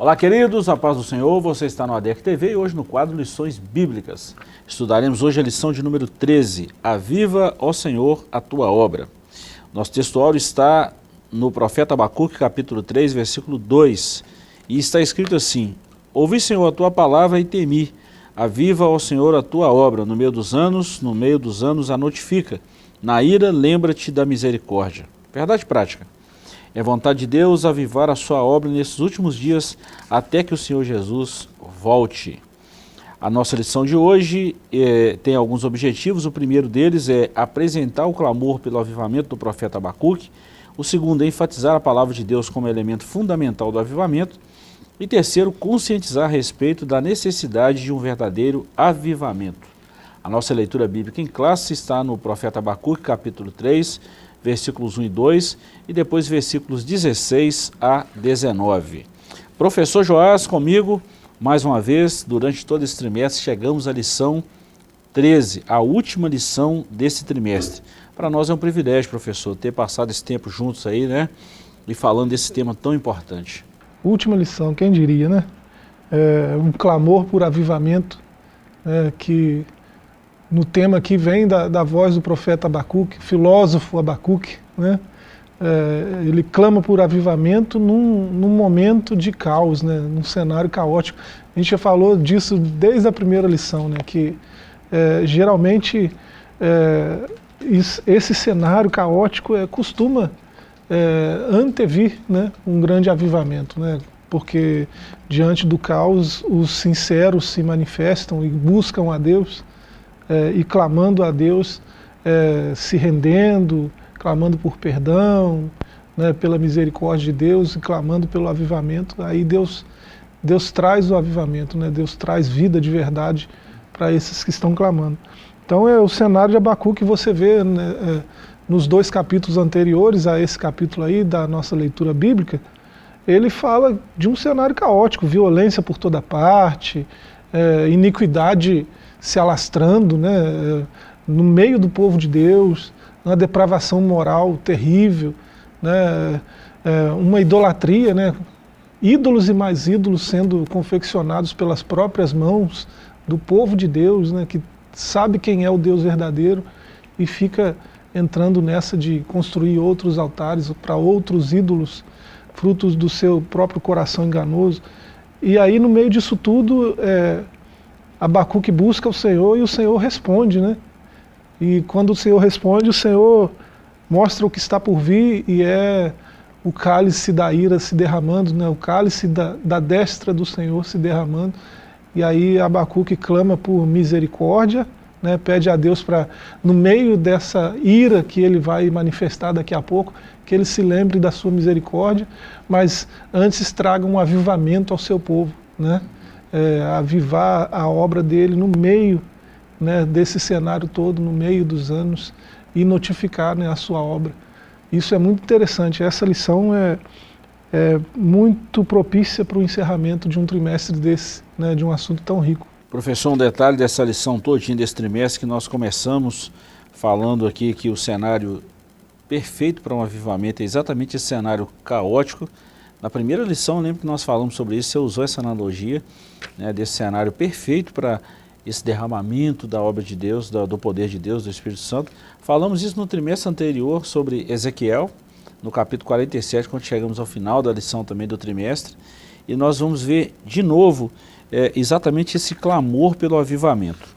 Olá, queridos, a paz do Senhor, você está no ADEC TV e hoje no quadro Lições Bíblicas. Estudaremos hoje a lição de número 13, Aviva, ó Senhor, a tua obra. Nosso textuário está no profeta Abacuque, capítulo 3, versículo 2, e está escrito assim: Ouvi, Senhor, a tua palavra e temi, aviva, ó Senhor, a tua obra, no meio dos anos a notifica, na ira lembra-te da misericórdia. Verdade prática. É vontade de Deus avivar a sua obra nesses últimos dias até que o Senhor Jesus volte. A nossa lição de hoje tem alguns objetivos. O primeiro deles é apresentar o clamor pelo avivamento do profeta Abacuque. O segundo é enfatizar a palavra de Deus como elemento fundamental do avivamento. E terceiro, conscientizar a respeito da necessidade de um verdadeiro avivamento. A nossa leitura bíblica em classe está no profeta Abacuque, capítulo 3, versículos 1 e 2, e depois versículos 16 a 19. Professor Joás, comigo, mais uma vez, durante todo esse trimestre, chegamos à lição 13, a última lição desse trimestre. Para nós é um privilégio, professor, ter passado esse tempo juntos aí, né? E falando desse tema tão importante. Última lição, quem diria, né? Um clamor por avivamento, que no tema aqui vem da voz do profeta Abacuque, filósofo Abacuque, né? Ele clama por avivamento num momento de caos, né? Num cenário caótico. A gente já falou disso desde a primeira lição, né? Que geralmente esse cenário caótico costuma antevir, né, um grande avivamento, né? Porque diante do caos os sinceros se manifestam e buscam a Deus, e clamando a Deus, se rendendo, clamando por perdão, né, pela misericórdia de Deus, e clamando pelo avivamento. Aí Deus traz o avivamento, né? Deus traz vida de verdade para esses que estão clamando. Então é o cenário de Abacuque que você vê, né, nos dois capítulos anteriores a esse capítulo aí da nossa leitura bíblica. Ele fala de um cenário caótico, violência por toda parte, iniquidade se alastrando, né, no meio do povo de Deus, uma depravação moral terrível, né, uma idolatria, né, ídolos e mais ídolos sendo confeccionados pelas próprias mãos do povo de Deus, né, que sabe quem é o Deus verdadeiro e fica entrando nessa de construir outros altares para outros ídolos, frutos do seu próprio coração enganoso. E aí no meio disso tudo, Abacuque busca o Senhor e o Senhor responde, né? E quando o Senhor responde, o Senhor mostra o que está por vir, e é o cálice da ira se derramando, né? O cálice da destra do Senhor se derramando. E aí Abacuque clama por misericórdia, né? Pede a Deus para, no meio dessa ira que ele vai manifestar daqui a pouco, que ele se lembre da sua misericórdia, mas antes traga um avivamento ao seu povo, né? Avivar a obra dele no meio, né, desse cenário todo, no meio dos anos, e notificar, né, a sua obra. Isso é muito interessante. Essa lição é muito propícia para o encerramento de um trimestre desse, né, de um assunto tão rico. Professor, um detalhe dessa lição todinha desse trimestre, que nós começamos falando aqui que o cenário perfeito para um avivamento é exatamente esse cenário caótico. Na primeira lição, eu lembro que nós falamos sobre isso, você usou essa analogia, né, desse cenário perfeito para esse derramamento da obra de Deus, do poder de Deus, do Espírito Santo. Falamos isso no trimestre anterior sobre Ezequiel, no capítulo 47, quando chegamos ao final da lição também do trimestre, e nós vamos ver de novo exatamente esse clamor pelo avivamento.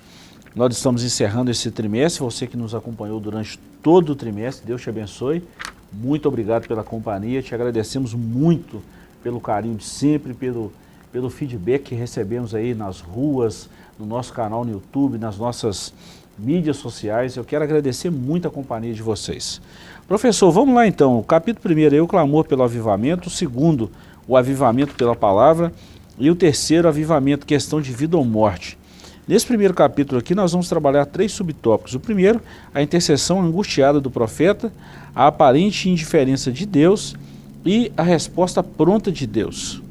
Nós estamos encerrando esse trimestre, você que nos acompanhou durante todo o trimestre, Deus te abençoe, muito obrigado pela companhia, te agradecemos muito pelo carinho de sempre, pelo feedback que recebemos aí nas ruas, no nosso canal no YouTube, nas nossas mídias sociais. Eu quero agradecer muito a companhia de vocês. Professor, vamos lá então. O capítulo 1 é o clamor pelo avivamento, o segundo, o avivamento pela palavra, e o terceiro, avivamento, questão de vida ou morte. Nesse primeiro capítulo aqui nós vamos trabalhar 3 subtópicos. O primeiro, a intercessão angustiada do profeta, a aparente indiferença de Deus e a resposta pronta de Deus.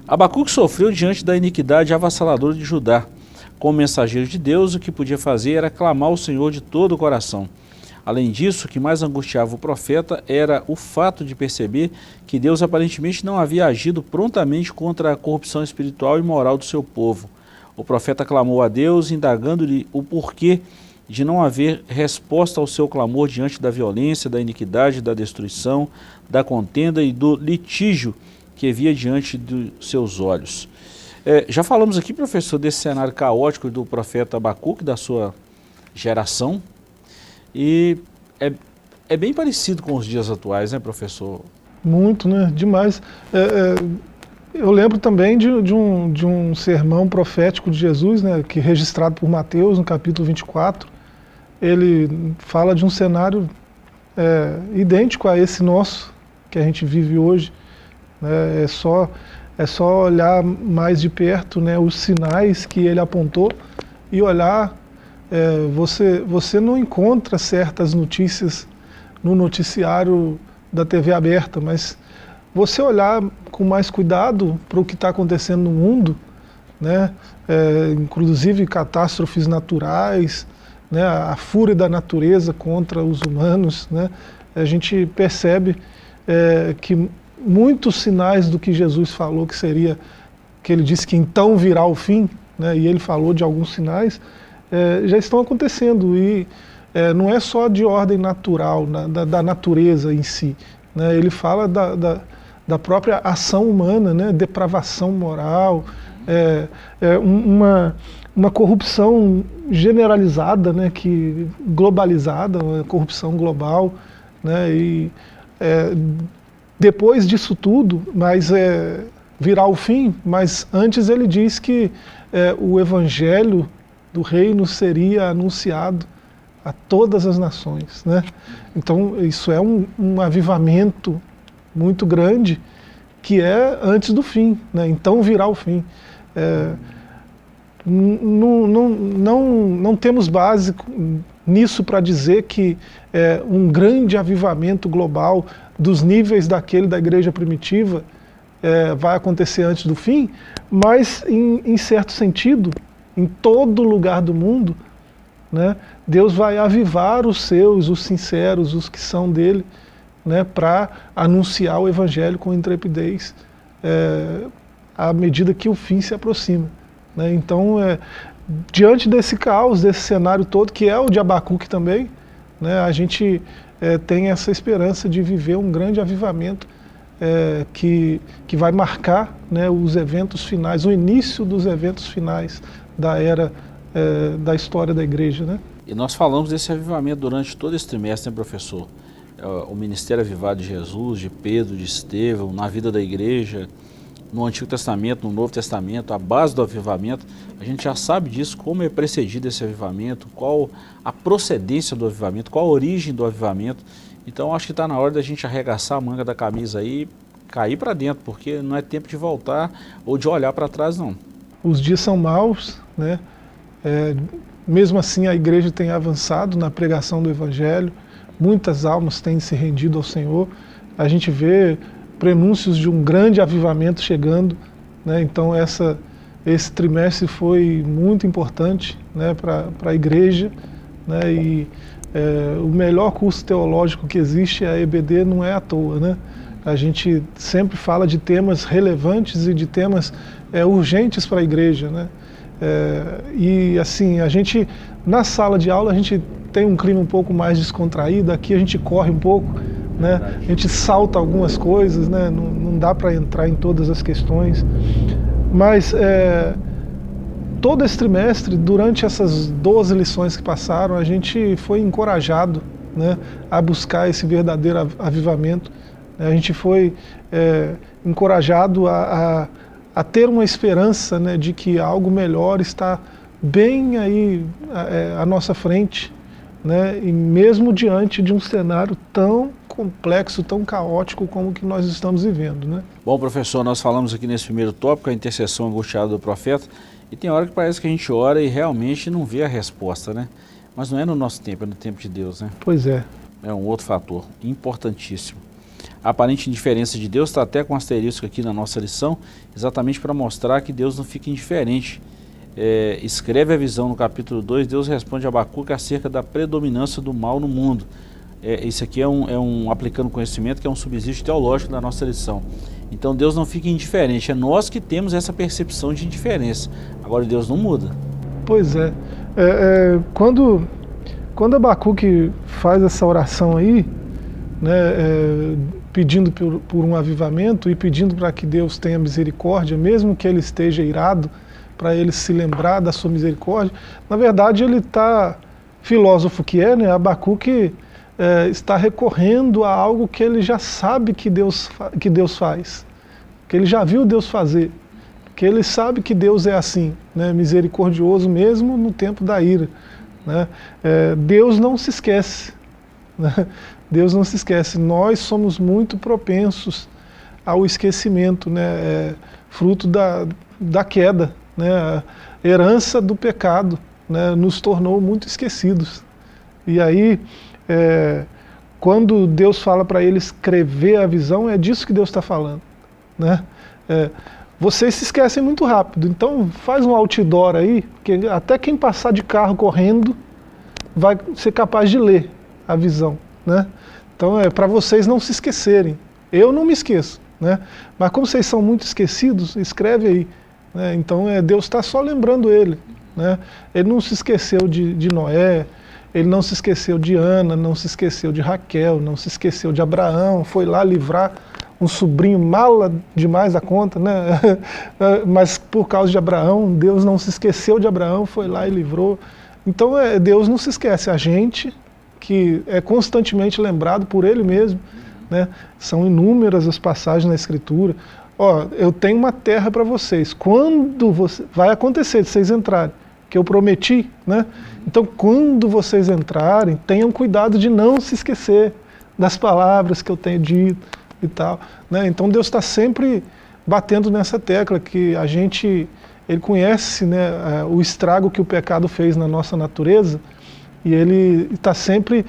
Abacuque sofreu diante da iniquidade avassaladora de Judá. Como mensageiro de Deus, o que podia fazer era clamar ao Senhor de todo o coração. Além disso, o que mais angustiava o profeta era o fato de perceber que Deus aparentemente não havia agido prontamente contra a corrupção espiritual e moral do seu povo. O profeta clamou a Deus, indagando-lhe o porquê de não haver resposta ao seu clamor diante da violência, da iniquidade, da destruição, da contenda e do litígio que via diante dos seus olhos. Já falamos aqui, professor, desse cenário caótico do profeta Abacuque, da sua geração, e é bem parecido com os dias atuais, né, professor? Muito, né? Demais. Eu lembro também de um sermão profético de Jesus, né, que é registrado por Mateus, no capítulo 24. Ele fala de um cenário idêntico a esse nosso, que a gente vive hoje. Né? É só olhar mais de perto, né, os sinais que ele apontou e olhar. Você não encontra certas notícias no noticiário da TV aberta, mas você olhar com mais cuidado para o que está acontecendo no mundo, né, inclusive catástrofes naturais, né, a fúria da natureza contra os humanos, né, a gente percebe que muitos sinais do que Jesus falou que seria, que ele disse que então virá o fim, né, e ele falou de alguns sinais, já estão acontecendo, e não é só de ordem natural, da natureza em si, né, ele fala da própria ação humana, né, depravação moral, uma corrupção generalizada, né, globalizada, uma corrupção global, né, e depois disso tudo, mas virá o fim, mas antes ele diz que o evangelho do reino seria anunciado a todas as nações, né? Então isso é um avivamento muito grande, que é antes do fim, né? Então virá o fim. Não temos base nisso para dizer que um grande avivamento global dos níveis daquele da igreja primitiva vai acontecer antes do fim, mas em certo sentido, em todo lugar do mundo, né, Deus vai avivar os seus, os sinceros, os que são dele, né, para anunciar o evangelho com intrepidez à medida que o fim se aproxima. Né? Então, diante desse caos, desse cenário todo, que é o de Abacuque também, né, a gente tem essa esperança de viver um grande avivamento que vai marcar, né, os eventos finais, o início dos eventos finais da era da história da igreja. Né? E nós falamos desse avivamento durante todo esse trimestre, né, professor? O ministério avivado de Jesus, de Pedro, de Estevão, na vida da igreja, no Antigo Testamento, no Novo Testamento, a base do avivamento, a gente já sabe disso, como é precedido esse avivamento, qual a procedência do avivamento, qual a origem do avivamento. Então acho que está na hora da gente arregaçar a manga da camisa aí, cair para dentro, porque não é tempo de voltar ou de olhar para trás, não. Os dias são maus, né? Mesmo assim a igreja tem avançado na pregação do evangelho, muitas almas têm se rendido ao Senhor, a gente vê prenúncios de um grande avivamento chegando, né? Então esse trimestre foi muito importante, né, para a igreja, né? E o melhor curso teológico que existe, a EBD, não é à toa, né? A gente sempre fala de temas relevantes e de temas urgentes para a igreja, né? E assim, a gente, na sala de aula, a gente tem um clima um pouco mais descontraído, aqui a gente corre um pouco, né? A gente salta algumas coisas, né? Não dá para entrar em todas as questões, mas todo esse trimestre, durante essas 12 lições que passaram, a gente foi encorajado, né, a buscar esse verdadeiro avivamento. A gente foi encorajado a ter uma esperança, né, de que algo melhor está bem aí à nossa frente, né, e mesmo diante de um cenário tão complexo, tão caótico como o que nós estamos vivendo. Né? Bom, professor, nós falamos aqui nesse primeiro tópico, a intercessão angustiada do profeta, e tem hora que parece que a gente ora e realmente não vê a resposta, né? Mas não é no nosso tempo, é no tempo de Deus, né? Pois é. É um outro fator importantíssimo. A aparente indiferença de Deus está até com um asterisco aqui na nossa lição, exatamente para mostrar que Deus não fica indiferente escreve a visão no capítulo 2, Deus responde a Abacuque acerca da predominância do mal no mundo. Isso aqui aplicando conhecimento, que é um subsídio teológico da nossa lição. Então Deus não fica indiferente, é nós que temos essa percepção de indiferença. Agora Deus não muda. Pois é. Quando Abacuque faz essa oração aí, né, pedindo por um avivamento e pedindo para que Deus tenha misericórdia, mesmo que ele esteja irado, para ele se lembrar da sua misericórdia, na verdade ele está, filósofo que é, né, Abacuque está recorrendo a algo que ele já sabe que Deus faz, que ele já viu Deus fazer, que ele sabe que Deus é assim, né, misericordioso mesmo no tempo da ira. Né? Deus não se esquece, né? Deus não se esquece, nós somos muito propensos ao esquecimento, né? Fruto da queda, né? A herança do pecado, né? Nos tornou muito esquecidos. E aí, quando Deus fala para ele escrever a visão, é disso que Deus está falando, né? Vocês se esquecem muito rápido, então faz um outdoor aí, que até quem passar de carro correndo vai ser capaz de ler a visão, né? Então é para vocês não se esquecerem. Eu não me esqueço, né? Mas como vocês são muito esquecidos, escreve aí, né? Então Deus está só lembrando ele, né? Ele não se esqueceu de Noé, ele não se esqueceu de Ana, não se esqueceu de Raquel, não se esqueceu de Abraão, foi lá livrar um sobrinho mala demais da conta, né? Mas por causa de Abraão, Deus não se esqueceu de Abraão, foi lá e livrou. Então Deus não se esquece, a gente que é constantemente lembrado por Ele mesmo, né? São inúmeras as passagens na Escritura. Ó, eu tenho uma terra para vocês, quando vai acontecer de vocês entrarem, que eu prometi, né? Então quando vocês entrarem, tenham cuidado de não se esquecer das palavras que eu tenho dito e tal, né? Então Deus está sempre batendo nessa tecla que Ele conhece, né, o estrago que o pecado fez na nossa natureza, e Ele está sempre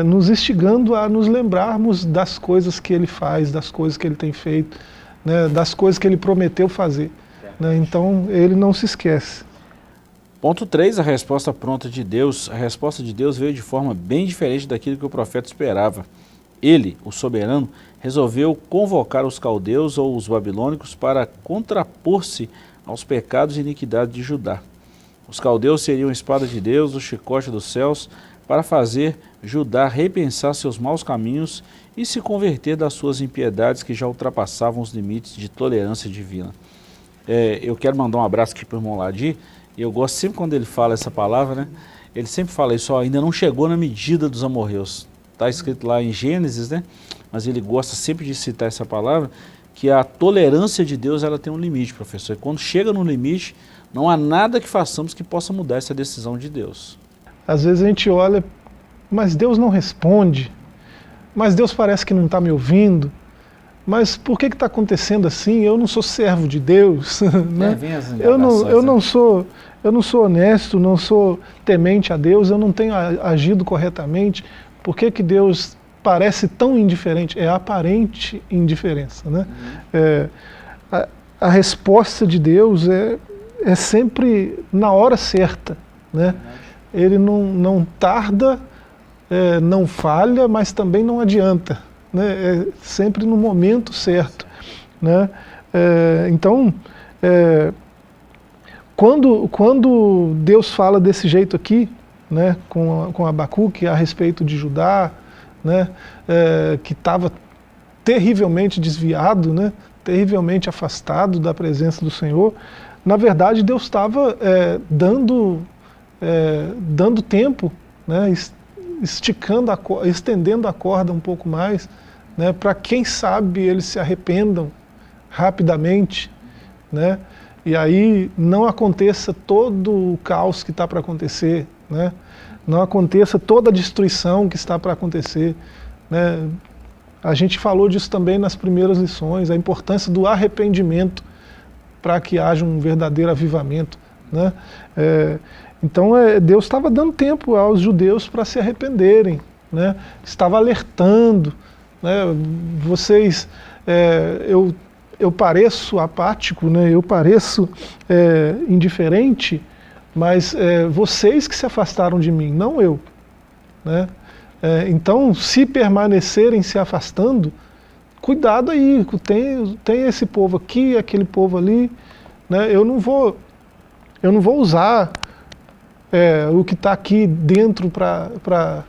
nos instigando a nos lembrarmos das coisas que Ele faz, das coisas que Ele tem feito, né, das coisas que Ele prometeu fazer, né? Então Ele não se esquece. Ponto 3, a resposta pronta de Deus. A resposta de Deus veio de forma bem diferente daquilo que o profeta esperava. Ele, o soberano, resolveu convocar os caldeus ou os babilônicos para contrapor-se aos pecados e iniquidades de Judá. Os caldeus seriam a espada de Deus, o chicote dos céus, para fazer Judá repensar seus maus caminhos e se converter das suas impiedades que já ultrapassavam os limites de tolerância divina. Eu quero mandar um abraço aqui para o irmão Ladi, e eu gosto sempre quando ele fala essa palavra, né? Ele sempre fala isso, ó, ainda não chegou na medida dos amorreus. Está escrito lá em Gênesis, né? Mas ele gosta sempre de citar essa palavra, que a tolerância de Deus ela tem um limite, professor. E quando chega no limite, não há nada que façamos que possa mudar essa decisão de Deus. Às vezes a gente olha, mas Deus não responde, mas Deus parece que não está me ouvindo, mas por que está acontecendo assim? Eu não sou servo de Deus, né? Eu não sou honesto, não sou temente a Deus, eu não tenho agido corretamente. Por que Deus parece tão indiferente? É a aparente indiferença, né? A resposta de Deus é sempre na hora certa, né? Ele não tarda, não falha, mas também não adianta, né? É sempre no momento certo, né? Então, quando Deus fala desse jeito aqui, né, com Abacuque a respeito de Judá, né, que estava terrivelmente desviado, né, terrivelmente afastado da presença do Senhor, na verdade Deus estava dando tempo, né, estendendo a corda um pouco mais, né, para quem sabe eles se arrependam rapidamente, né, e aí não aconteça todo o caos que está para acontecer, né? Não aconteça toda a destruição que está para acontecer, né? A gente falou disso também nas primeiras lições, a importância do arrependimento para que haja um verdadeiro avivamento, né? Então Deus estava dando tempo aos judeus para se arrependerem, né? Estava alertando, né? Vocês, eu pareço apático, né? Eu pareço indiferente, mas vocês que se afastaram de mim, não eu, né? Então, se permanecerem se afastando, cuidado aí, tem esse povo aqui, aquele povo ali, né? Eu não vou usar o que está aqui dentro para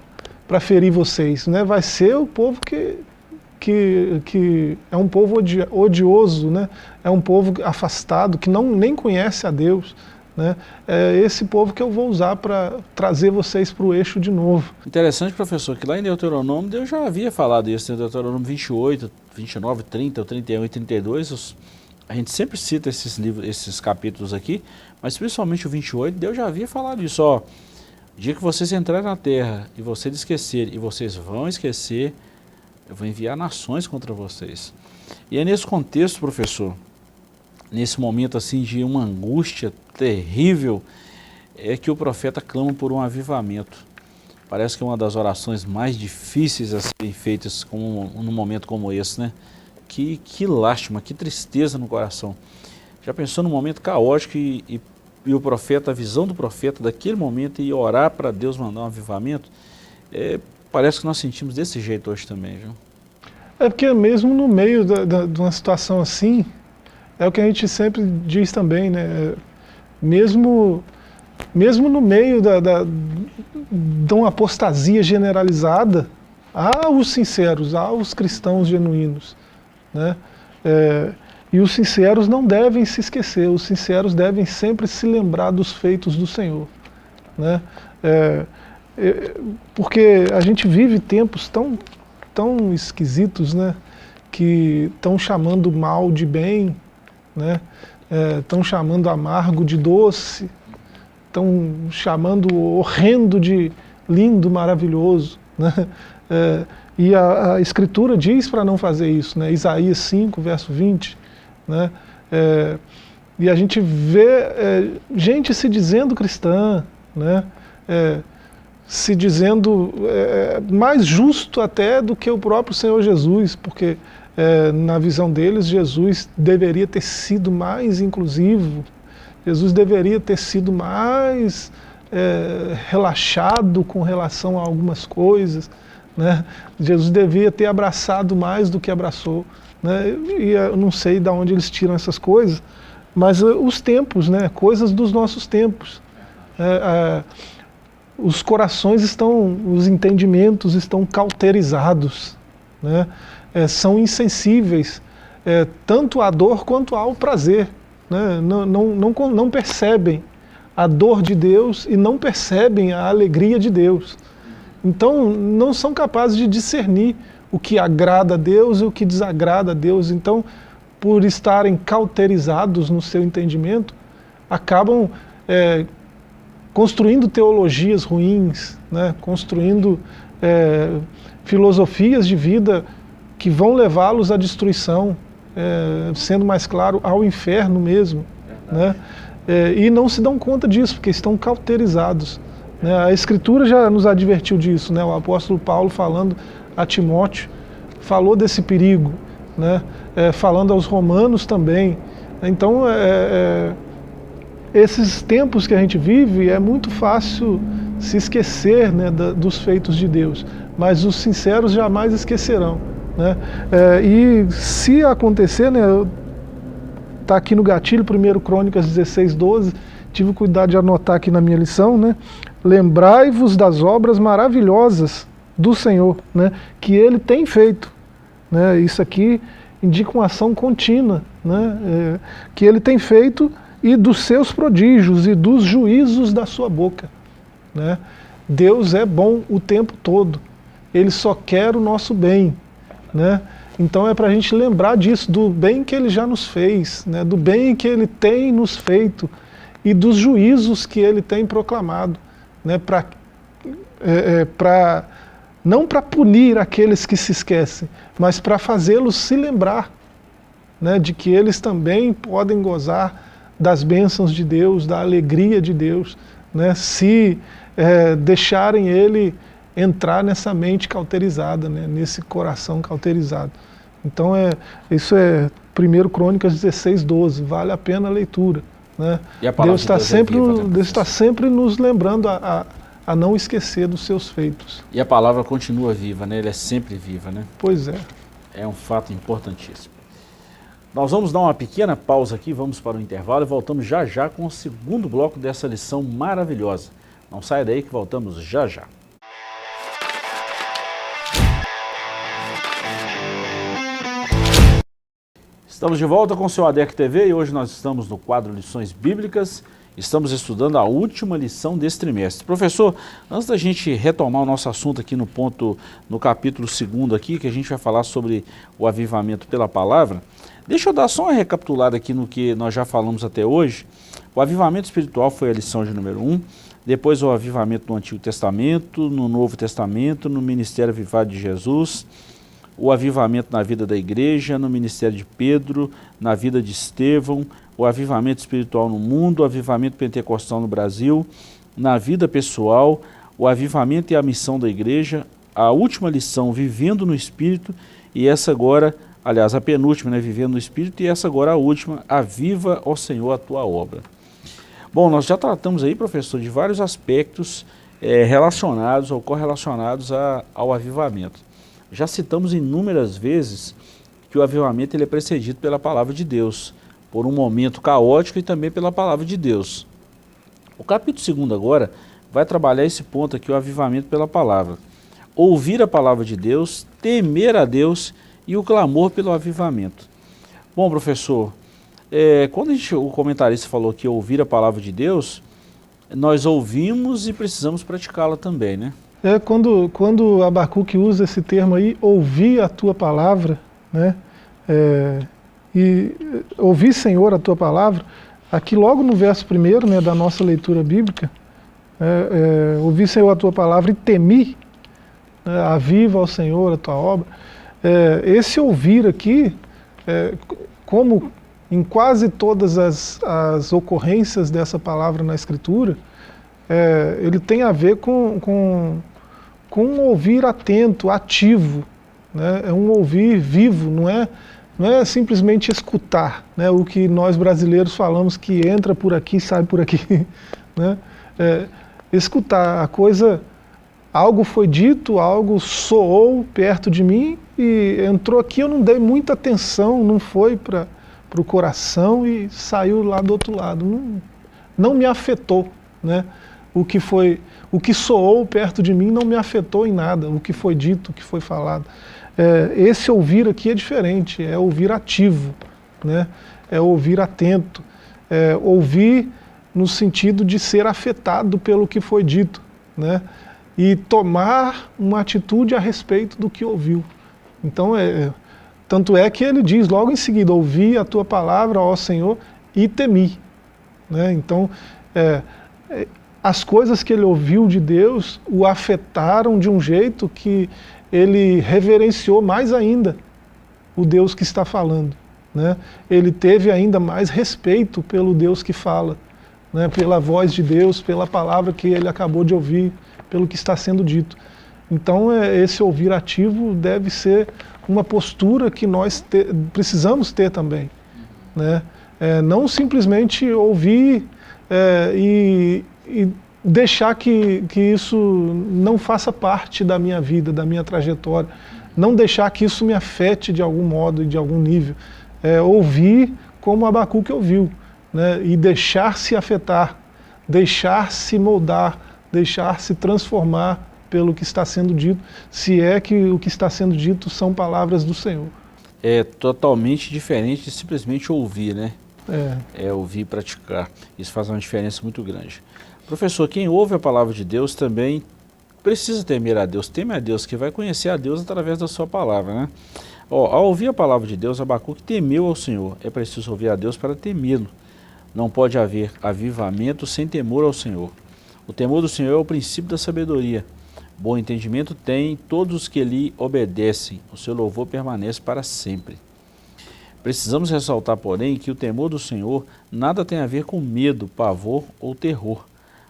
ferir vocês, né? Vai ser o povo que é um povo odioso, né? É um povo afastado, que nem conhece a Deus, né? É esse povo que eu vou usar para trazer vocês para o eixo de novo. Interessante, professor, que lá em Deuteronômio Deus já havia falado isso, em Deuteronômio 28, 29, 30, 31 e 32, a gente sempre cita esses livros, esses capítulos aqui, mas principalmente o 28, Deus já havia falado isso, ó, o dia que vocês entrarem na terra e vocês esquecerem, e vocês vão esquecer, eu vou enviar nações contra vocês. E é nesse contexto, professor, nesse momento assim de uma angústia terrível, é que o profeta clama por um avivamento. Parece que é uma das orações mais difíceis a serem feitas num momento como esse, né? Que lástima, que tristeza no coração. Já pensou num momento caótico e o profeta, a visão do profeta daquele momento e orar para Deus mandar um avivamento? Parece que nós sentimos desse jeito hoje também, viu? É porque mesmo no meio de uma situação assim, é o que a gente sempre diz também, né? Mesmo no meio de uma apostasia generalizada, há os sinceros, há os cristãos genuínos, né? E os sinceros não devem se esquecer, os sinceros devem sempre se lembrar dos feitos do Senhor, né? Porque a gente vive tempos tão esquisitos, né? Que estão chamando mal de bem, né? Estão chamando amargo de doce, estão chamando horrendo de lindo, maravilhoso, né? E a Escritura diz para não fazer isso, né? Isaías 5, verso 20, né? E a gente vê gente se dizendo cristã, né? Se dizendo mais justo até do que o próprio Senhor Jesus, porque na visão deles Jesus deveria ter sido mais inclusivo, Jesus deveria ter sido mais relaxado com relação a algumas coisas, né? Jesus devia ter abraçado mais do que abraçou, né? E eu não sei de onde eles tiram essas coisas, mas os tempos, né? Coisas dos nossos tempos. Os corações os entendimentos estão cauterizados, né? São insensíveis, tanto à dor quanto ao prazer, né? Não percebem a dor de Deus e não percebem a alegria de Deus. Então não são capazes de discernir o que agrada a Deus e o que desagrada a Deus. Então, por estarem cauterizados no seu entendimento, acabam construindo teologias ruins, né? Construindo filosofias de vida que vão levá-los à destruição, sendo mais claro, ao inferno mesmo, né? E não se dão conta disso, porque estão cauterizados, né? A Escritura já nos advertiu disso, né? O apóstolo Paulo, falando a Timóteo, falou desse perigo, né? Falando aos romanos também. Então, esses tempos que a gente vive, é muito fácil se esquecer, né, dos feitos de Deus, mas os sinceros jamais esquecerão, né? E se acontecer, né, está aqui no gatilho, 1 Crônicas 16, 12, tive cuidado de anotar aqui na minha lição, né? Lembrai-vos das obras maravilhosas do Senhor, né, que Ele tem feito, né? Isso aqui indica uma ação contínua, né, que Ele tem feito, e dos seus prodígios e dos juízos da sua boca, né? Deus é bom o tempo todo, Ele só quer o nosso bem, né? Então é para a gente lembrar disso, do bem que Ele já nos fez, né? Do bem que Ele tem nos feito e dos juízos que Ele tem proclamado, né? Não para punir aqueles que se esquecem, mas para fazê-los se lembrar, né? De que eles também podem gozar das bênçãos de Deus, da alegria de Deus, né? Se deixarem Ele entrar nessa mente cauterizada, né? Nesse coração cauterizado. Então isso é 1 Crônicas 16:12, vale a pena a leitura, né? E a palavra Deus está de Deus é sempre, viva, né, Deus está sempre nos lembrando a não esquecer dos seus feitos. E a palavra continua viva, né? Ela é sempre viva, né? Pois é. É um fato importantíssimo. Nós vamos dar uma pequena pausa aqui, vamos para o intervalo e voltamos já já com o segundo bloco dessa lição maravilhosa. Não saia daí que voltamos já já. Estamos de volta com o seu ADEC TV e hoje nós estamos no quadro Lições Bíblicas. Estamos estudando a última lição desse trimestre. Professor, antes da gente retomar o nosso assunto aqui no capítulo 2 aqui, que a gente vai falar sobre o avivamento pela palavra, deixa eu dar só uma recapitulada aqui no que nós já falamos até hoje. O avivamento espiritual foi a lição de número 1, depois o avivamento no Antigo Testamento, no Novo Testamento, no Ministério Avivado de Jesus, o avivamento na vida da igreja, no ministério de Pedro, na vida de Estevão, o avivamento espiritual no mundo, o avivamento pentecostal no Brasil, na vida pessoal, o avivamento e a missão da igreja, a última lição, vivendo no Espírito, e essa agora, aliás, a penúltima, né, vivendo no Espírito, e essa agora a última, aviva, ó Senhor, a tua obra. Bom, nós já tratamos aí, professor, de vários aspectos relacionados ou correlacionados ao avivamento. Já citamos inúmeras vezes que o avivamento ele é precedido pela palavra de Deus, por um momento caótico e também pela palavra de Deus. O capítulo 2 agora vai trabalhar esse ponto aqui, o avivamento pela palavra. Ouvir a palavra de Deus, temer a Deus e o clamor pelo avivamento. Bom, professor, quando o comentarista falou que ouvir a palavra de Deus, nós ouvimos e precisamos praticá-la também, né? Quando Abacuque usa esse termo aí, ouvir a tua palavra, né? E ouvir, Senhor, a tua palavra, aqui logo no verso 1, né, da nossa leitura bíblica, ouvir, Senhor, a tua palavra e temi, né, aviva ao Senhor a tua obra. Esse ouvir aqui, como em quase todas as ocorrências dessa palavra na Escritura, ele tem a ver com um ouvir atento, ativo, né? É um ouvir vivo, não é simplesmente escutar, né? O que nós brasileiros falamos que entra por aqui, sai por aqui, né? Escutar a coisa, algo foi dito, algo soou perto de mim e entrou aqui, eu não dei muita atenção, não foi para o coração e saiu lá do outro lado, não me afetou, né? O que soou perto de mim não me afetou em nada, o que foi dito, o que foi falado. Esse ouvir aqui é diferente, é ouvir ativo, né? É ouvir atento, ouvir no sentido de ser afetado pelo que foi dito, né? E tomar uma atitude a respeito do que ouviu. Então, tanto é que ele diz logo em seguida, ouvi a tua palavra, ó Senhor, e temi, né? Então, as coisas que ele ouviu de Deus o afetaram de um jeito que ele reverenciou mais ainda o Deus que está falando, né? Ele teve ainda mais respeito pelo Deus que fala, né? Pela voz de Deus, pela palavra que ele acabou de ouvir, pelo que está sendo dito. Então esse ouvir ativo deve ser uma postura que nós precisamos ter também, né? Não simplesmente ouvir e deixar que isso não faça parte da minha vida, da minha trajetória, não deixar que isso me afete de algum modo e de algum nível. Ouvir como Abacuque ouviu, né? E deixar-se afetar, deixar-se moldar, deixar-se transformar pelo que está sendo dito, se é que o que está sendo dito são palavras do Senhor. É totalmente diferente de simplesmente ouvir, né? Ouvir e praticar. Isso faz uma diferença muito grande. Professor, quem ouve a palavra de Deus também precisa temer a Deus. Teme a Deus, que vai conhecer a Deus através da sua palavra, né? Ao ouvir a palavra de Deus, Abacuque temeu ao Senhor. É preciso ouvir a Deus para temê-lo. Não pode haver avivamento sem temor ao Senhor. O temor do Senhor é o princípio da sabedoria. Bom entendimento tem todos os que lhe obedecem. O seu louvor permanece para sempre. Precisamos ressaltar, porém, que o temor do Senhor nada tem a ver com medo, pavor ou terror.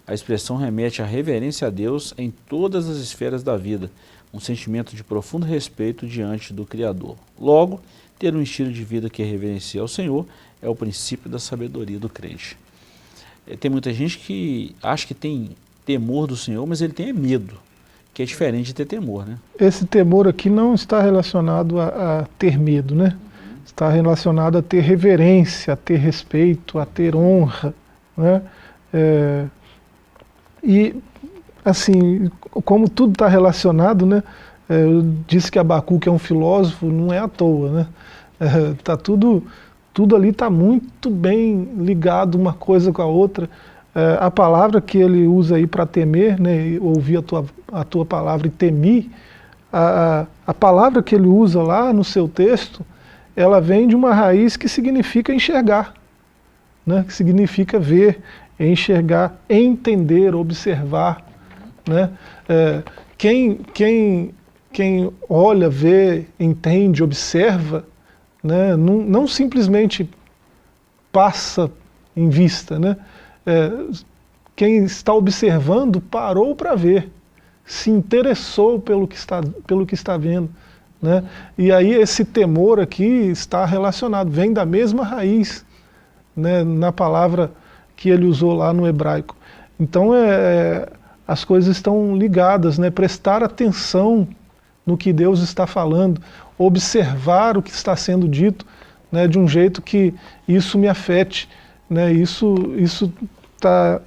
A expressão remete à reverência a Deus em todas as esferas da vida, um sentimento de profundo respeito diante do Criador. Logo, ter um estilo de vida que reverencia ao Senhor é o princípio da sabedoria do crente. Tem muita gente que acha que tem temor do Senhor, mas ele tem medo, que é diferente de ter temor, né? Esse temor aqui não está relacionado a ter medo, né? Está relacionado a ter reverência, a ter respeito, a ter honra, né? E, assim, como tudo está relacionado, né? Eu disse que Abacuque é um filósofo, não é à toa, né? Tudo ali está muito bem ligado uma coisa com a outra. A palavra que ele usa aí para temer, né? Ouvir a tua palavra e temi, a palavra que ele usa lá no seu texto, ela vem de uma raiz que significa enxergar, né? Que significa ver, enxergar, entender, observar, né? Quem olha, vê, entende, observa, né? Não simplesmente passa em vista, né? Quem está observando parou para ver, se interessou pelo que está vendo, né? E aí esse temor aqui está relacionado, vem da mesma raiz, né, na palavra que ele usou lá no hebraico. Então as coisas estão ligadas, né? Prestar atenção no que Deus está falando, observar o que está sendo dito, né, de um jeito que isso me afete, né? Isso está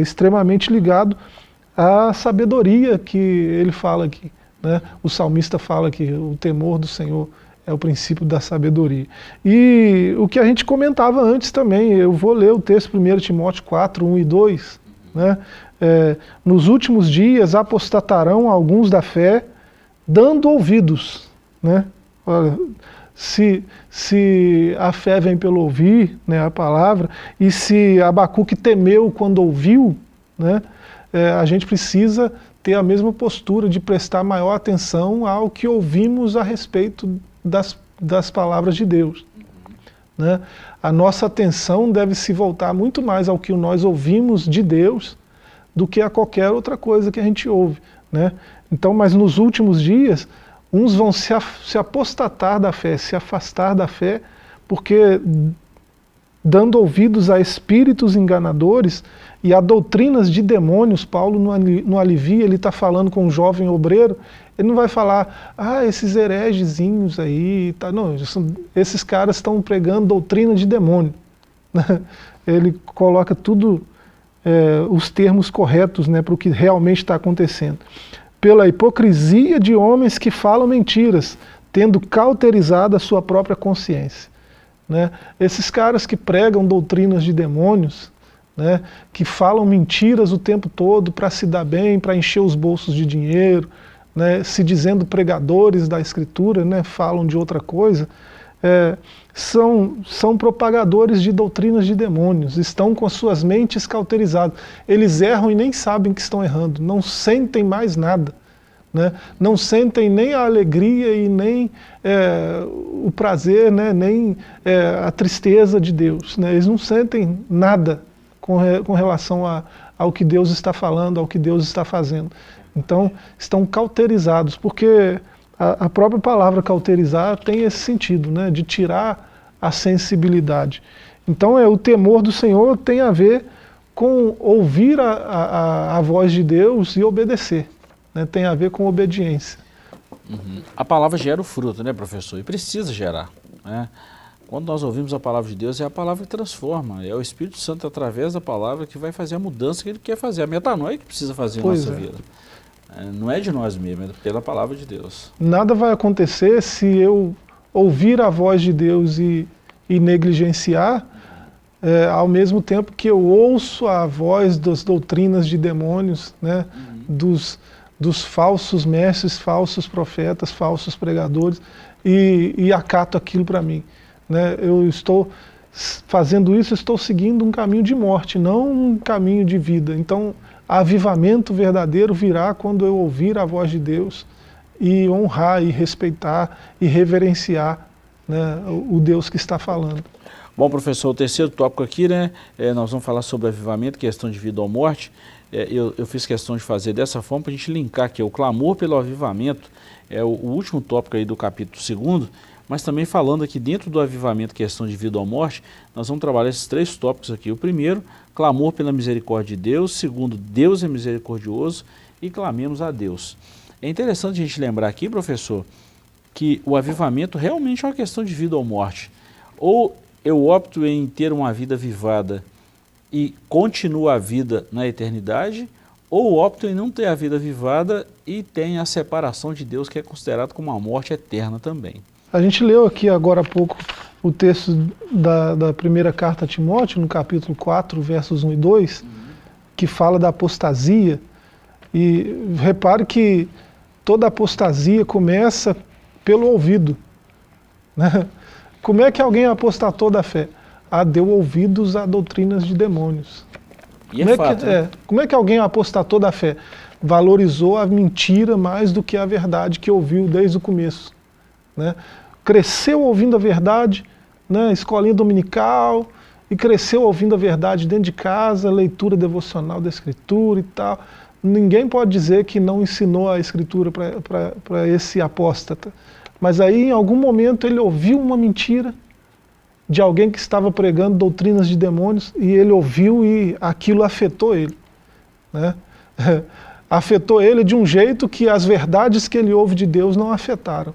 extremamente ligado à sabedoria que ele fala aqui, né? O salmista fala que o temor do Senhor é o princípio da sabedoria. E o que a gente comentava antes também, eu vou ler o texto 1 Timóteo 4, 1 e 2, né? Nos últimos dias apostatarão alguns da fé, dando ouvidos, né? Olha, se a fé vem pelo ouvir, né, a palavra, e se Abacuque temeu quando ouviu, né, a gente precisa ter a mesma postura de prestar maior atenção ao que ouvimos a respeito das palavras de Deus, né? A nossa atenção deve se voltar muito mais ao que nós ouvimos de Deus do que a qualquer outra coisa que a gente ouve, né? Então, mas nos últimos dias, uns vão se apostatar da fé, se afastar da fé, porque dando ouvidos a espíritos enganadores e a doutrinas de demônios, Paulo no Alivia, ele está falando com um jovem obreiro, ele não vai falar, esses heregezinhos aí, tá. Não, esses caras estão pregando doutrina de demônio. Ele coloca tudo, os termos corretos, né, para o que realmente está acontecendo. Pela hipocrisia de homens que falam mentiras, tendo cauterizado a sua própria consciência, né? Esses caras que pregam doutrinas de demônios, né, que falam mentiras o tempo todo para se dar bem, para encher os bolsos de dinheiro, né, se dizendo pregadores da Escritura, né, falam de outra coisa, são propagadores de doutrinas de demônios, estão com as suas mentes cauterizadas. Eles erram e nem sabem que estão errando, não sentem mais nada, né? Não sentem nem a alegria e nem o prazer, né? Nem a tristeza de Deus, né? Eles não sentem nada com relação ao que Deus está falando, ao que Deus está fazendo. Então, estão cauterizados, porque a própria palavra cauterizar tem esse sentido, né, de tirar a sensibilidade. Então o temor do Senhor tem a ver com ouvir a voz de Deus e obedecer, né, tem a ver com obediência. A palavra gera o fruto, né, professor? E precisa gerar, né? Quando nós ouvimos a palavra de Deus, é a palavra que transforma, é o Espírito Santo através da palavra que vai fazer a mudança que ele quer fazer, a metanoia que precisa fazer em nossa vida. Não é de nós mesmos, é pela palavra de Deus. Nada vai acontecer se eu ouvir a voz de Deus e negligenciar, ao mesmo tempo que eu ouço a voz das doutrinas de demônios, né, dos falsos mestres, falsos profetas, falsos pregadores, e acato aquilo para mim, né? Eu estou fazendo isso, estou seguindo um caminho de morte, não um caminho de vida. Então, avivamento verdadeiro virá quando eu ouvir a voz de Deus e honrar, e respeitar, e reverenciar né, o Deus que está falando. Bom, professor, o terceiro tópico aqui, né, nós vamos falar sobre avivamento, questão de vida ou morte. Eu fiz questão de fazer dessa forma para a gente linkar aqui o clamor pelo avivamento, o último tópico aí do capítulo 2º, mas também falando aqui dentro do avivamento, questão de vida ou morte, nós vamos trabalhar esses 3 tópicos aqui. O primeiro, clamor pela misericórdia de Deus. Segundo, Deus é misericordioso e clamemos a Deus. É interessante a gente lembrar aqui, professor, que o avivamento realmente é uma questão de vida ou morte. Ou eu opto em ter uma vida avivada e continuo a vida na eternidade, ou opto em não ter a vida avivada e tem a separação de Deus, que é considerado como uma morte eterna também. A gente leu aqui agora há pouco o texto da primeira carta a Timóteo, no capítulo 4, versos 1 e 2, que fala da apostasia. E repare que toda apostasia começa pelo ouvido, né? Como é que alguém apostatou da fé? Deu ouvidos a doutrinas de demônios. E é fato, né? Como é que alguém apostatou da fé? Valorizou a mentira mais do que a verdade que ouviu desde o começo, né? Cresceu ouvindo a verdade, né, escolinha dominical, e cresceu ouvindo a verdade dentro de casa, leitura devocional da Escritura e tal. Ninguém pode dizer que não ensinou a Escritura para esse apóstata. Mas aí, em algum momento, ele ouviu uma mentira de alguém que estava pregando doutrinas de demônios, e ele ouviu e aquilo afetou ele, né? Afetou ele de um jeito que as verdades que ele ouve de Deus não afetaram,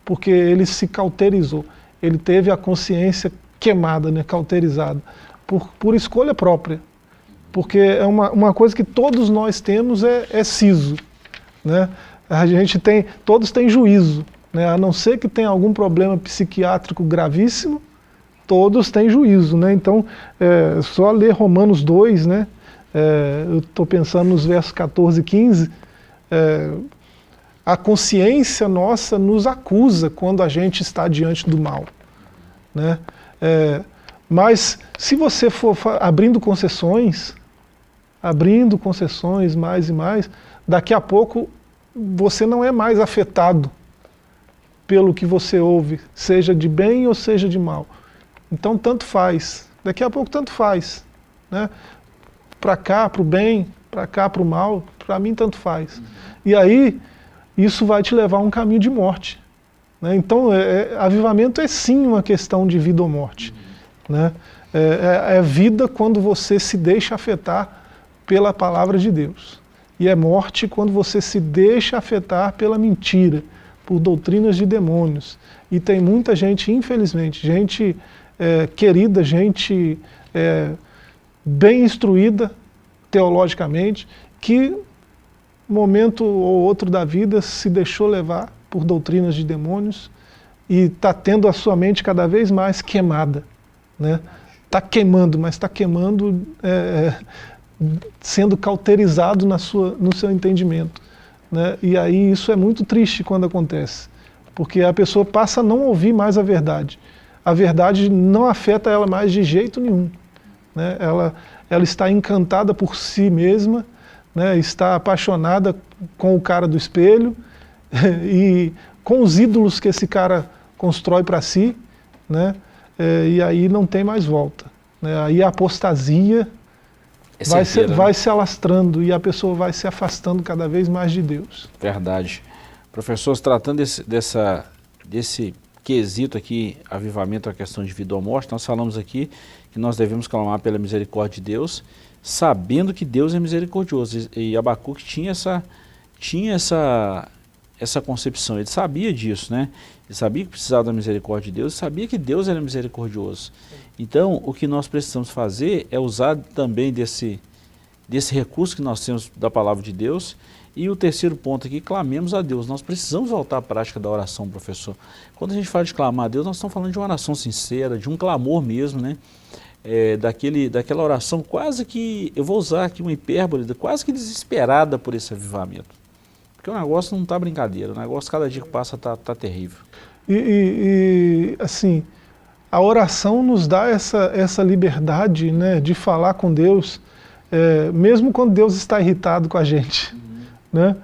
porque ele se cauterizou, ele teve a consciência queimada, né, cauterizada, por escolha própria, porque é uma coisa que todos nós temos, é siso, né? A gente tem, todos têm juízo, né? A não ser que tenha algum problema psiquiátrico gravíssimo, todos têm juízo, né? Então, só ler Romanos 2, né? Eu estou pensando nos versos 14 e 15, a consciência nossa nos acusa quando a gente está diante do mal, né? Mas se você for abrindo concessões mais e mais, daqui a pouco você não é mais afetado pelo que você ouve, seja de bem ou seja de mal. Então tanto faz, daqui a pouco tanto faz, né? Para cá, para o bem, para cá, para o mal, para mim tanto faz. E aí, isso vai te levar a um caminho de morte, né? Então, avivamento é sim uma questão de vida ou morte, né? É vida quando você se deixa afetar pela palavra de Deus. E é morte quando você se deixa afetar pela mentira, por doutrinas de demônios. E tem muita gente, infelizmente, gente querida, gente bem instruída teologicamente, que momento ou outro da vida se deixou levar por doutrinas de demônios e está tendo a sua mente cada vez mais queimada, né? Está queimando, mas está queimando sendo cauterizado no seu entendimento, né? E aí isso é muito triste quando acontece, porque a pessoa passa a não ouvir mais a verdade não afeta ela mais de jeito nenhum, né? Ela está encantada por si mesma, né? Está apaixonada com o cara do espelho e com os ídolos que esse cara constrói para si, né? E aí não tem mais volta, né? Aí a apostasia vai se alastrando e a pessoa vai se afastando cada vez mais de Deus. Verdade. Professor, se tratando desse quesito aqui, avivamento, a questão de vida ou morte, nós falamos aqui que nós devemos clamar pela misericórdia de Deus, sabendo que Deus é misericordioso. E Abacuque tinha essa concepção, ele sabia disso, né? Ele sabia que precisava da misericórdia de Deus, sabia que Deus era misericordioso. Então, o que nós precisamos fazer é usar também desse recurso que nós temos da palavra de Deus. E o terceiro ponto aqui, clamemos a Deus. Nós precisamos voltar à prática da oração, professor. Quando a gente fala de clamar a Deus, nós estamos falando de uma oração sincera, de um clamor mesmo, né? Daquela oração quase que, eu vou usar aqui uma hipérbole, quase que desesperada por esse avivamento. Porque o negócio não está brincadeira, o negócio cada dia que passa está terrível. Assim, a oração nos dá essa liberdade, né, de falar com Deus, mesmo quando Deus está irritado com a gente, né?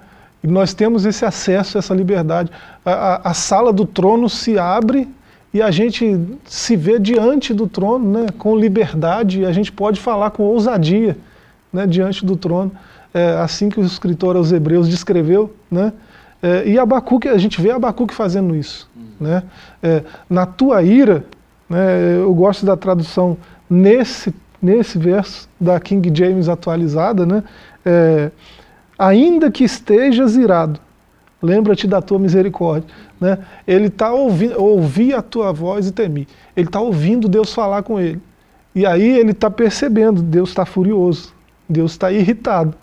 E nós temos esse acesso, essa liberdade. A sala do trono se abre e a gente se vê diante do trono, né, com liberdade, e a gente pode falar com ousadia, né, diante do trono, assim que o escritor aos Hebreus descreveu, né, e Abacuque, a gente vê Abacuque fazendo isso, né, na tua ira, né, eu gosto da tradução nesse verso da King James atualizada, né, ainda que estejas irado, lembra-te da tua misericórdia, né? Ele está ouvindo, ouvi a tua voz e temi. Ele está ouvindo Deus falar com ele. E aí ele está percebendo, Deus está furioso, Deus está irritado,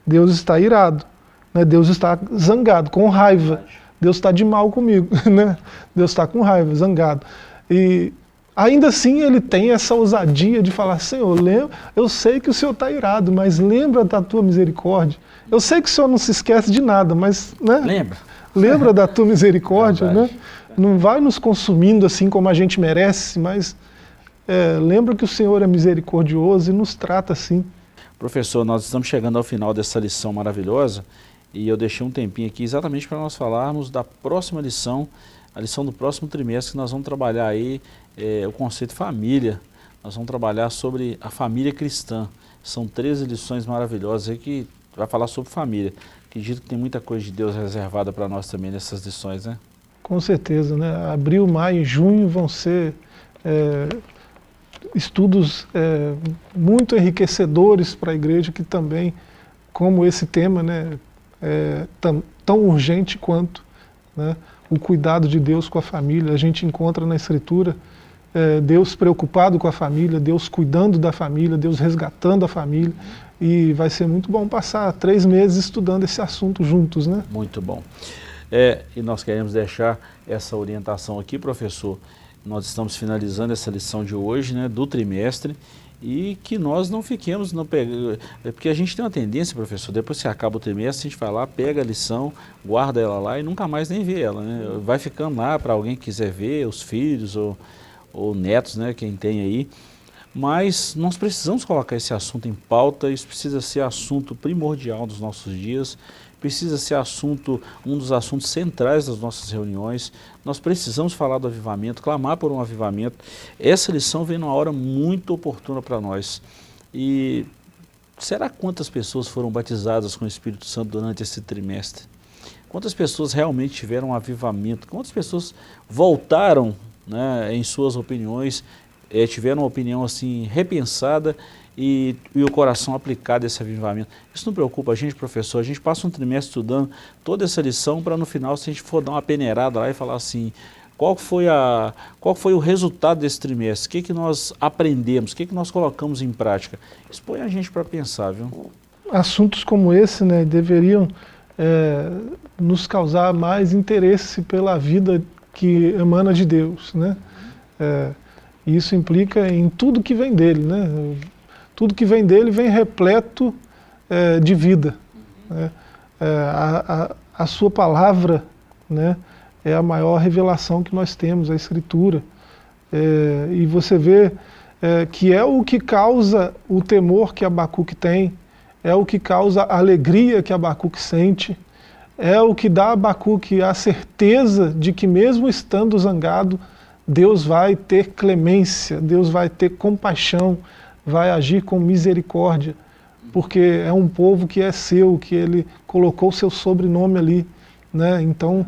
Deus está irado, né? Deus está zangado, com raiva. Deus está de mal comigo, né? Deus está com raiva, zangado. E ainda assim ele tem essa ousadia de falar, Senhor, eu sei que o Senhor está irado, mas lembra da tua misericórdia. Eu sei que o Senhor não se esquece de nada, mas, né? Lembra da tua misericórdia, né? Não vai nos consumindo assim como a gente merece, mas lembra que o Senhor é misericordioso e nos trata assim. Professor, nós estamos chegando ao final dessa lição maravilhosa e eu deixei um tempinho aqui exatamente para nós falarmos da próxima lição, a lição do próximo trimestre, que nós vamos trabalhar aí o conceito família. Nós vamos trabalhar sobre a família cristã. São 13 lições maravilhosas aí que vai falar sobre família. Acredito que tem muita coisa de Deus reservada para nós também nessas lições, né? Com certeza, né? Abril, maio e junho vão ser estudos muito enriquecedores para a igreja, que também, como esse tema, né, tão urgente quanto, né, o cuidado de Deus com a família. A gente encontra na Escritura Deus preocupado com a família, Deus cuidando da família, Deus resgatando a família. E vai ser muito bom passar 3 meses estudando esse assunto juntos, né? Muito bom. E nós queremos deixar essa orientação aqui, professor. Nós estamos finalizando essa lição de hoje, né, do trimestre, e que nós não fiquemos... porque a gente tem uma tendência, professor, depois que acaba o trimestre, a gente vai lá, pega a lição, guarda ela lá e nunca mais nem vê ela, né? Vai ficando lá para alguém que quiser ver, os filhos ou netos, né, quem tem aí. Mas nós precisamos colocar esse assunto em pauta, isso precisa ser assunto primordial dos nossos dias, precisa ser um dos assuntos centrais das nossas reuniões. Nós precisamos falar do avivamento, clamar por um avivamento. Essa lição vem numa hora muito oportuna para nós. E será quantas pessoas foram batizadas com o Espírito Santo durante esse trimestre? Quantas pessoas realmente tiveram um avivamento? Quantas pessoas voltaram, né, em suas opiniões, tiveram uma opinião assim repensada e o coração aplicado a esse avivamento? Isso não preocupa a gente, professor? A gente passa um trimestre estudando toda essa lição para no final, se a gente for dar uma peneirada lá e falar assim, qual foi o resultado desse trimestre? O que nós aprendemos? O que nós colocamos em prática? Isso põe a gente para pensar, viu? Assuntos como esse, né, deveriam nos causar mais interesse pela vida que emana de Deus, né? E isso implica em tudo que vem dele, né? Tudo que vem dele vem repleto de vida, né? A sua palavra, né, é a maior revelação que nós temos, a Escritura. E você vê que é o que causa o temor que Abacuque tem, é o que causa a alegria que Abacuque sente, é o que dá a Abacuque a certeza de que mesmo estando zangado, Deus vai ter clemência, Deus vai ter compaixão, vai agir com misericórdia, porque é um povo que é seu, que ele colocou o seu sobrenome ali, né? Então,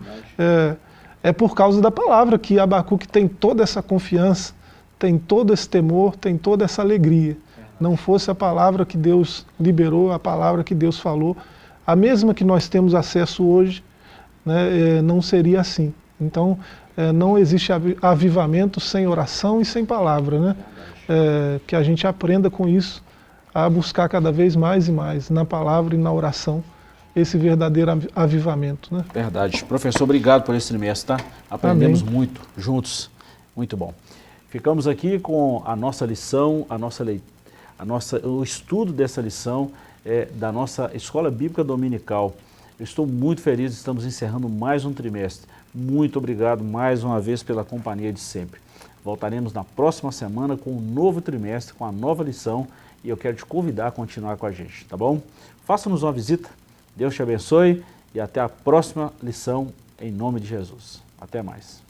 é por causa da palavra que Abacuque tem toda essa confiança, tem todo esse temor, tem toda essa alegria. Não fosse a palavra que Deus liberou, a palavra que Deus falou, a mesma que nós temos acesso hoje, né, não seria assim. Então, não existe avivamento sem oração e sem palavra, né? Que a gente aprenda com isso, a buscar cada vez mais e mais, na palavra e na oração, esse verdadeiro avivamento, né? Verdade. Professor, obrigado por esse trimestre, tá? Aprendemos muito juntos, muito bom. Ficamos aqui com a nossa lição, o estudo dessa lição da nossa Escola Bíblica Dominical. Eu estou muito feliz, estamos encerrando mais um trimestre. Muito obrigado mais uma vez pela companhia de sempre. Voltaremos na próxima semana com um novo trimestre, com a nova lição, e eu quero te convidar a continuar com a gente, tá bom? Faça-nos uma visita, Deus te abençoe e até a próxima lição, em nome de Jesus. Até mais.